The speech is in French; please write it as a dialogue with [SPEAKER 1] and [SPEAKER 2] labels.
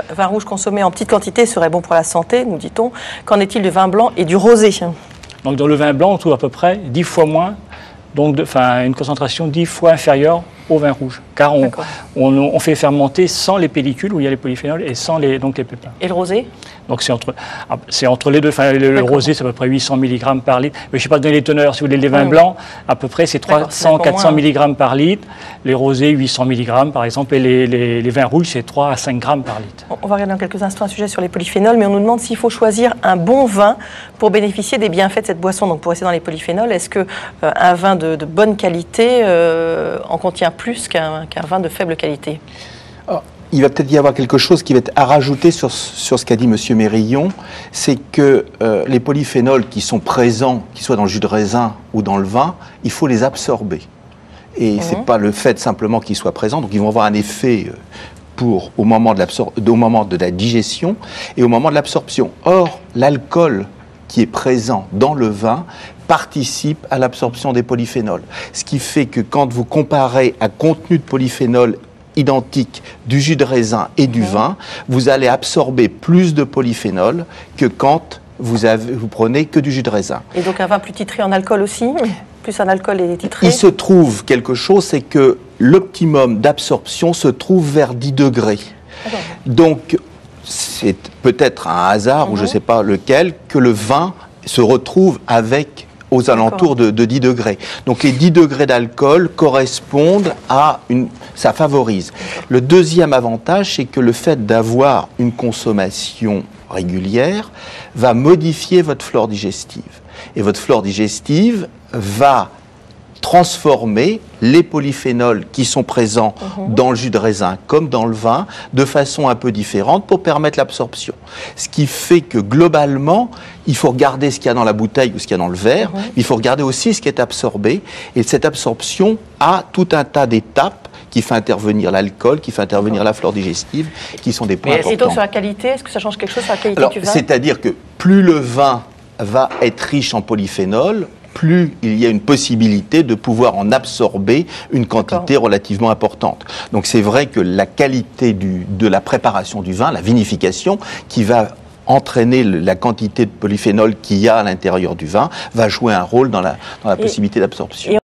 [SPEAKER 1] Le vin rouge consommé en petite quantité serait bon pour la santé, nous dit-on. Qu'en est-il du vin blanc et du rosé?
[SPEAKER 2] Donc dans le vin blanc, on trouve à peu près 10 fois moins, donc une concentration 10 fois inférieure au vin rouge. Car on fait fermenter sans les pellicules où il y a les polyphénols et sans les pépins.
[SPEAKER 1] Et le rosé?
[SPEAKER 2] Donc c'est entre les deux. Enfin, le rosé, c'est à peu près 800 mg par litre. Mais je ne sais pas donner les teneurs. Si vous voulez, les vins blancs, à peu près, c'est 300-400 mg par litre. Les rosés, 800 mg par exemple. Et les vins rouges, c'est 3 à 5 grammes par litre.
[SPEAKER 1] On va regarder dans quelques instants un sujet sur les polyphénols, mais on nous demande s'il faut choisir un bon vin pour bénéficier des bienfaits de cette boisson. Donc pour rester dans les polyphénols, est-ce qu'un vin de bonne qualité en contient plus qu'un vin de faible qualité?
[SPEAKER 3] Il va peut-être y avoir quelque chose qui va être à rajouter sur ce qu'a dit M. Mérillon, c'est que les polyphénols qui sont présents, qu'ils soient dans le jus de raisin ou dans le vin, il faut les absorber. Et ce n'est pas le fait simplement qu'ils soient présents, donc ils vont avoir un effet au moment de la digestion et au moment de l'absorption. Or, l'alcool qui est présent dans le vin participe à l'absorption des polyphénols. Ce qui fait que quand vous comparez un contenu de polyphénol identique du jus de raisin et du vin, vous allez absorber plus de polyphénol que quand vous prenez que du jus de raisin. Et
[SPEAKER 1] donc un vin plus titré en alcool aussi? Plus un alcool est titré?
[SPEAKER 3] Il se trouve quelque chose, c'est que l'optimum d'absorption se trouve vers 10 degrés. Donc c'est peut-être un hasard, ou je ne sais pas lequel, que le vin se retrouve aux alentours de 10 degrés. Donc les 10 degrés d'alcool correspondent à ça favorise. Le deuxième avantage, c'est que le fait d'avoir une consommation régulière va modifier votre flore digestive. Et votre flore digestive va transformer les polyphénols qui sont présents dans le jus de raisin comme dans le vin de façon un peu différente pour permettre l'absorption. Ce qui fait que globalement, il faut regarder ce qu'il y a dans la bouteille ou ce qu'il y a dans le verre, mais il faut regarder aussi ce qui est absorbé. Et cette absorption a tout un tas d'étapes qui fait intervenir l'alcool, qui fait intervenir la flore digestive, qui sont des points importants.
[SPEAKER 1] Et donc sur la qualité, est-ce que ça change quelque chose sur la qualité du vin?
[SPEAKER 3] C'est-à-dire que plus le vin va être riche en polyphénol, plus il y a une possibilité de pouvoir en absorber une quantité relativement importante. Donc c'est vrai que la qualité de la préparation du vin, la vinification, qui va entraîner la quantité de polyphénol qu'il y a à l'intérieur du vin, va jouer un rôle dans la possibilité d'absorption.